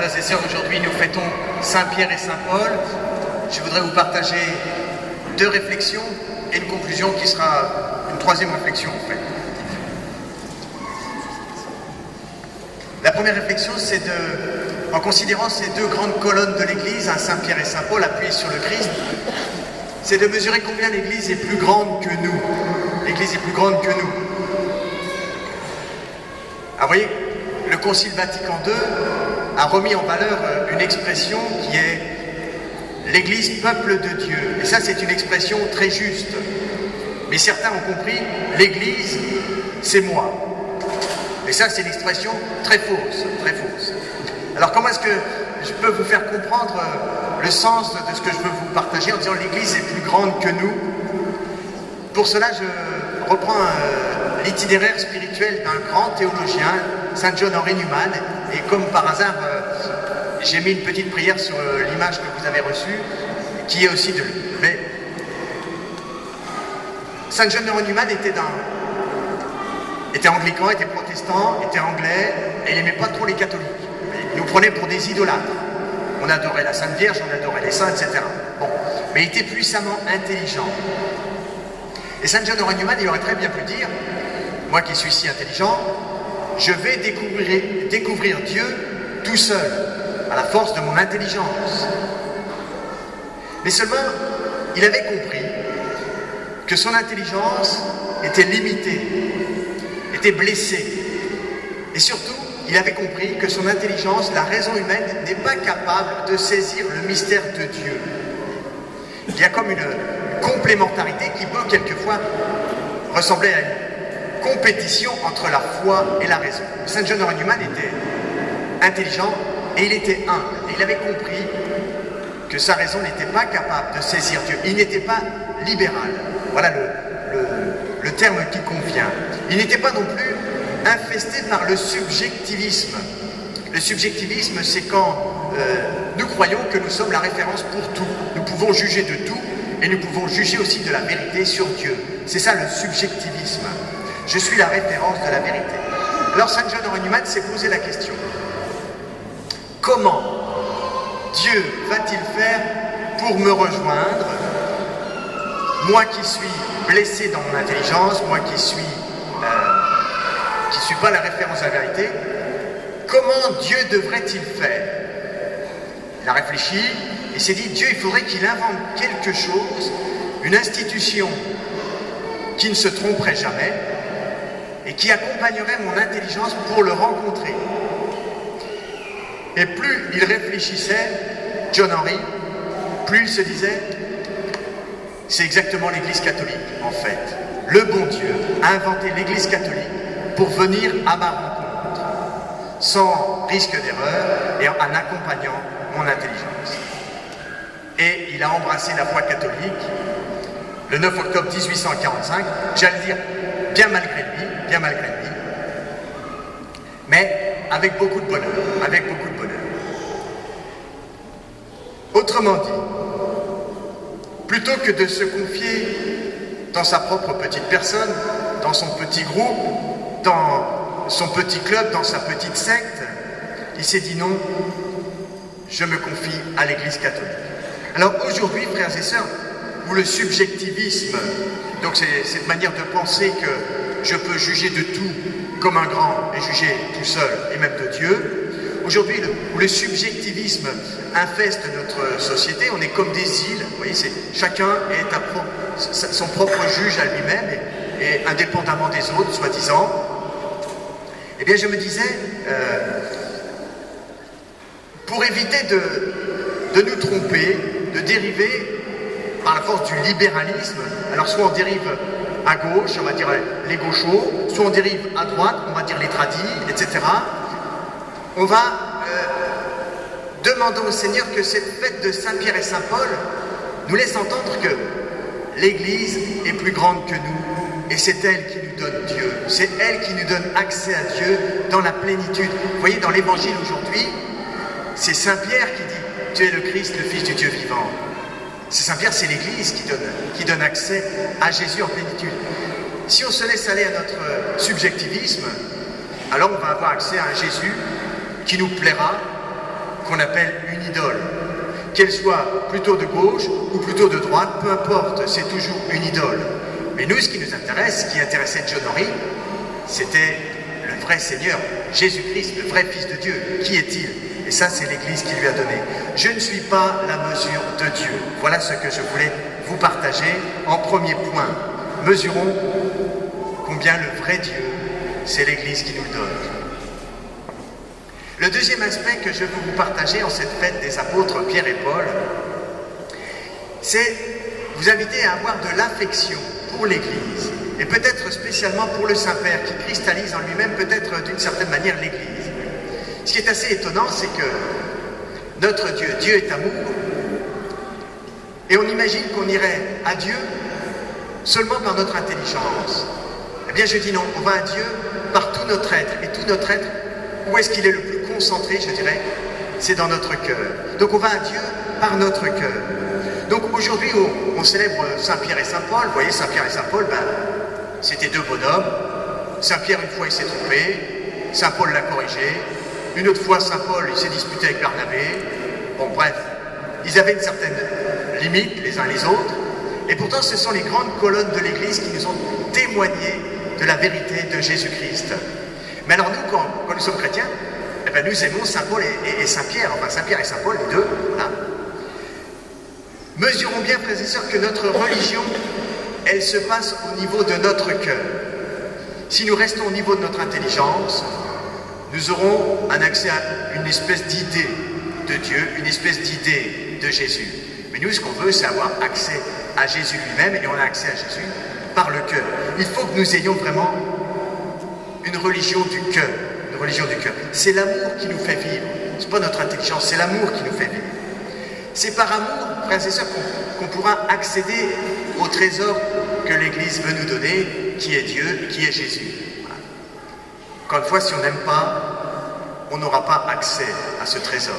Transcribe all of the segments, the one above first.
frères et sœurs, aujourd'hui nous fêtons Saint-Pierre et Saint-Paul. Je voudrais vous partager deux réflexions et une conclusion qui sera une troisième réflexion en fait. La première réflexion, c'est en considérant ces deux grandes colonnes de l'Église, Saint-Pierre et Saint-Paul appuyées sur le Christ, c'est de mesurer combien l'Église est plus grande que nous. L'Église est plus grande que nous. Ah, vous voyez, le Concile Vatican II a remis en valeur une expression qui est l'Église peuple de Dieu. Et ça, c'est une expression très juste. Mais certains ont compris, l'Église, c'est moi. Et ça, c'est une expression très fausse, très fausse. Alors, comment est-ce que je peux vous faire comprendre le sens de ce que je veux vous partager en disant l'Église est plus grande que nous? Pour cela, je reprends l'itinéraire spirituel d'un grand théologien, Saint John Henry Newman, et comme par hasard, j'ai mis une petite prière sur l'image que vous avez reçue, qui est aussi de lui. Mais Saint John Henry Newman était anglican, était protestant, était anglais, et il n'aimait pas trop les catholiques. Il nous prenait pour des idolâtres. On adorait la Sainte Vierge, on adorait les saints, etc. Bon. Mais il était puissamment intelligent. Et Saint John Henry Newman, il aurait très bien pu dire, moi qui suis si intelligent, je vais découvrir Dieu tout seul, à la force de mon intelligence. Mais seulement, il avait compris que son intelligence était limitée, était blessée. Et surtout, il avait compris que son intelligence, la raison humaine, n'est pas capable de saisir le mystère de Dieu. Il y a comme une complémentarité qui peut quelquefois ressembler à une compétition entre la foi et la raison. Saint John Henry Newman était intelligent et il était humble. Et il avait compris que sa raison n'était pas capable de saisir Dieu. Il n'était pas libéral. Voilà le terme qui convient. Il n'était pas non plus infesté par le subjectivisme. Le subjectivisme, c'est quand nous croyons que nous sommes la référence pour tout. Nous pouvons juger de tout et nous pouvons juger aussi de la vérité sur Dieu. C'est ça le subjectivisme. Je suis la référence de la vérité. Alors Saint John Henry Newman s'est posé la question. Comment Dieu va-t-il faire pour me rejoindre, moi qui suis blessé dans mon intelligence, moi qui suis pas la référence à la vérité, comment Dieu devrait-il faire? Il a réfléchi et s'est dit, Dieu, il faudrait qu'il invente quelque chose, une institution qui ne se tromperait jamais et qui accompagnerait mon intelligence pour le rencontrer. Et plus il réfléchissait, John Henry, plus il se disait, c'est exactement l'Église catholique, en fait. Le bon Dieu a inventé l'Église catholique pour venir à ma rencontre, sans risque d'erreur et en accompagnant mon intelligence. Et il a embrassé la foi catholique le 9 octobre 1845, j'allais dire bien malgré lui, mais avec beaucoup de bonheur, Autrement dit, plutôt que de se confier dans sa propre petite personne, dans son petit groupe, dans son petit club, dans sa petite secte, il s'est dit non, je me confie à l'Église catholique. Alors aujourd'hui, frères et sœurs, où le subjectivisme, donc c'est cette manière de penser que je peux juger de tout comme un grand et juger tout seul et même de Dieu, aujourd'hui où le subjectivisme infeste notre société, on est comme des îles, vous voyez, chacun est son propre juge à lui-même et indépendamment des autres, soi-disant. Eh bien je me disais, pour éviter de nous tromper, de dériver par la force du libéralisme, alors soit on dérive à gauche, on va dire les gauchos, soit on dérive à droite, on va dire les tradis, etc. On va demander au Seigneur que cette fête de Saint-Pierre et Saint-Paul nous laisse entendre que l'Église est plus grande que nous et c'est elle qui nous donne Dieu, c'est elle qui nous donne accès à Dieu dans la plénitude. Vous voyez, dans l'Évangile aujourd'hui, c'est Saint-Pierre qui dit « Tu es le Christ, le Fils du Dieu vivant ». C'est Saint-Pierre, c'est l'Église qui donne accès à Jésus en plénitude. Si on se laisse aller à notre subjectivisme, alors on va avoir accès à un Jésus qui nous plaira, qu'on appelle une idole. Qu'elle soit plutôt de gauche ou plutôt de droite, peu importe, c'est toujours une idole. Mais nous, ce qui nous intéresse, ce qui intéressait John Henry, c'était le vrai Seigneur, Jésus-Christ, le vrai Fils de Dieu. Qui est-il? Et ça, c'est l'Église qui lui a donné. Je ne suis pas la mesure de Dieu. Voilà ce que je voulais vous partager en premier point. Mesurons combien le vrai Dieu, c'est l'Église qui nous le donne. Le deuxième aspect que je veux vous partager en cette fête des apôtres Pierre et Paul, c'est vous inviter à avoir de l'affection pour l'Église, et peut-être spécialement pour le Saint-Père, qui cristallise en lui-même peut-être d'une certaine manière l'Église. Ce qui est assez étonnant, c'est que notre Dieu, Dieu est amour, et on imagine qu'on irait à Dieu seulement par notre intelligence. Eh bien je dis non, on va à Dieu par tout notre être, et tout notre être, où est-ce qu'il est le plus concentré, je dirais, c'est dans notre cœur. Donc on va à Dieu par notre cœur. Donc aujourd'hui, on célèbre Saint-Pierre et Saint-Paul. Vous voyez, Saint-Pierre et Saint-Paul, c'était deux bonhommes. Saint-Pierre, une fois, il s'est trompé. Saint-Paul l'a corrigé. Une autre fois, Saint-Paul, il s'est disputé avec Barnabé. Bon, bref, ils avaient une certaine limite, les uns les autres. Et pourtant, ce sont les grandes colonnes de l'Église qui nous ont témoigné de la vérité de Jésus-Christ. Mais alors nous, quand nous sommes chrétiens, eh bien, nous aimons Saint-Paul et Saint-Pierre, enfin Saint-Pierre et Saint-Paul, les deux. Hein. Mesurons bien, frères et sœurs, que notre religion, elle se passe au niveau de notre cœur. Si nous restons au niveau de notre intelligence, nous aurons un accès à une espèce d'idée de Dieu, une espèce d'idée de Jésus. Mais nous, ce qu'on veut, c'est avoir accès à Jésus lui-même, et on a accès à Jésus par le cœur. Il faut que nous ayons vraiment une religion du cœur. Une religion du cœur. C'est l'amour qui nous fait vivre. C'est pas notre intelligence, c'est l'amour qui nous fait vivre. C'est par amour, frères et sœurs, qu'on pourra accéder au trésor que l'Église veut nous donner, qui est Dieu, qui est Jésus. Voilà. Encore une fois, si on n'aime pas, on n'aura pas accès à ce trésor.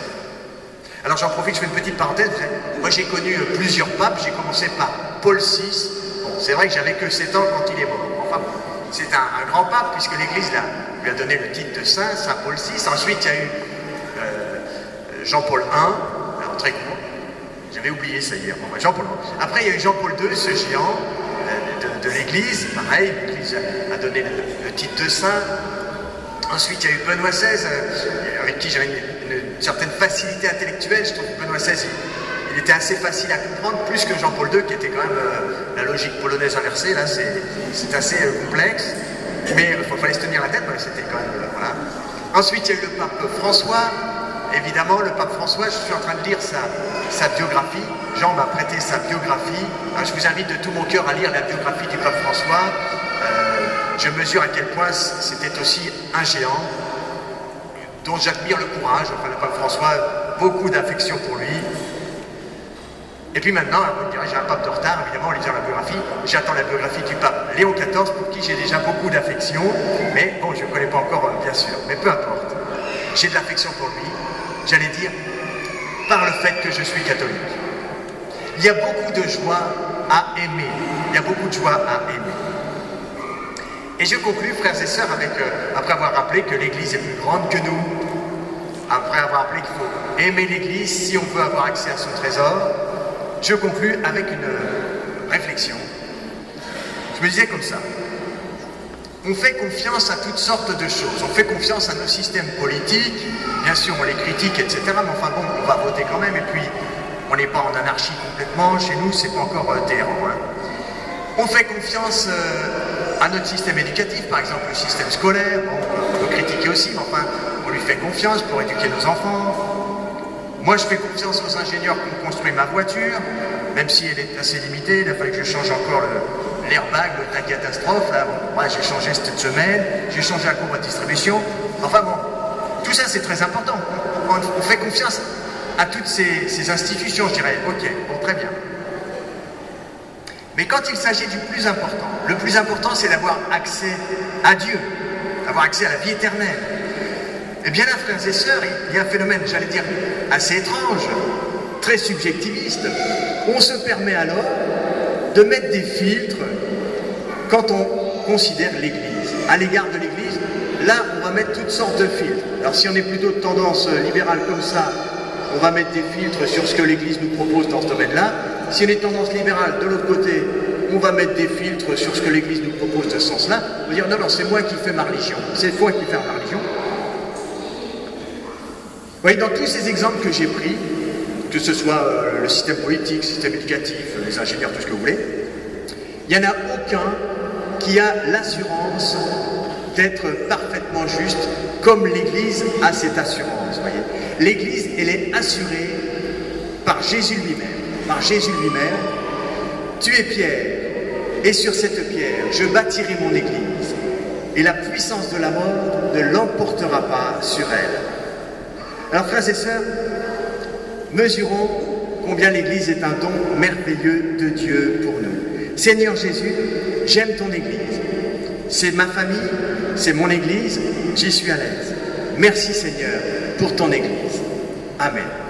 Alors j'en profite, je fais une petite parenthèse. Moi j'ai connu plusieurs papes, j'ai commencé par Paul VI. Bon, c'est vrai que j'avais que 7 ans quand il est mort. Enfin, c'est un grand pape, puisque l'Église lui a donné le titre de saint, Saint Paul VI. Ensuite, il y a eu Jean-Paul I, alors très court. J'avais oublié ça hier. Bon, Jean-Paul I. Après, il y a eu Jean-Paul II, ce géant de l'Église. Pareil, l'Église a donné le titre de saint. Ensuite, il y a eu Benoît XVI, avec qui j'avais une certaine facilité intellectuelle. Je trouve que Benoît XVI, il était assez facile à comprendre, plus que Jean-Paul II, qui était quand même la logique polonaise inversée. Là, c'est assez complexe. Mais il fallait se tenir la tête, c'était quand même... voilà. Ensuite, il y a eu le pape François. Évidemment, le pape François, je suis en train de lire sa biographie. Jean m'a prêté sa biographie. Alors, je vous invite de tout mon cœur à lire la biographie du pape François. Je mesure à quel point c'était aussi un géant, dont j'admire le courage. Enfin, le pape François, beaucoup d'affection pour lui. Et puis maintenant, vous me direz, j'ai un pape de retard, évidemment, en lisant la biographie. J'attends la biographie du pape Léon XIV, pour qui j'ai déjà beaucoup d'affection. Mais bon, je ne connais pas encore, bien sûr. Mais peu importe. J'ai de l'affection pour lui, j'allais dire, par le fait que je suis catholique. Il y a beaucoup de joie à aimer. Il y a beaucoup de joie à aimer. Et je conclus, frères et sœurs, après avoir rappelé que l'Église est plus grande que nous, après avoir rappelé qu'il faut aimer l'Église si on veut avoir accès à son trésor, je conclus avec une réflexion. Je me disais comme ça. On fait confiance à toutes sortes de choses. On fait confiance à nos systèmes politiques. Bien sûr, on les critique, etc. Mais enfin bon, on va voter quand même. Et puis, on n'est pas en anarchie complètement. Chez nous, c'est pas encore Téhéran. Hein. On fait confiance à notre système éducatif, par exemple le système scolaire. Bon, on peut critiquer aussi, mais enfin, on lui fait confiance pour éduquer nos enfants. Moi, je fais confiance aux ingénieurs qui ont construit ma voiture, même si elle est assez limitée. Il a fallu que je change encore l'airbag, le tas catastrophe. Là, bon, ouais, j'ai changé cette semaine, j'ai changé la courbe de distribution. Enfin bon, tout ça, c'est très important. On fait confiance à toutes ces institutions, je dirais. Ok, bon, très bien. Mais quand il s'agit du plus important, le plus important, c'est d'avoir accès à Dieu, d'avoir accès à la vie éternelle. Eh bien là, frères et sœurs, il y a un phénomène, j'allais dire, assez étrange, très subjectiviste. On se permet alors de mettre des filtres quand on considère l'Église. À l'égard de l'Église, là, on va mettre toutes sortes de filtres. Alors si on est plutôt de tendance libérale comme ça, on va mettre des filtres sur ce que l'Église nous propose dans ce domaine-là. Si on est tendance libérale, de l'autre côté, on va mettre des filtres sur ce que l'Église nous propose de ce sens-là. On va dire non, non, c'est moi qui fais ma religion. C'est moi qui fais ma religion. Vous voyez, dans tous ces exemples que j'ai pris, que ce soit le système politique, le système éducatif, les ingénieurs, tout ce que vous voulez, il n'y en a aucun qui a l'assurance d'être parfaitement juste, comme l'Église a cette assurance. Voyez, l'Église, elle est assurée par Jésus lui-même. Par Jésus lui-même, tu es Pierre, et sur cette pierre, je bâtirai mon Église, et la puissance de la mort ne l'emportera pas sur elle. Alors, frères et sœurs, mesurons combien l'Église est un don merveilleux de Dieu pour nous. Seigneur Jésus, j'aime ton Église. C'est ma famille, c'est mon Église, j'y suis à l'aise. Merci Seigneur pour ton Église. Amen.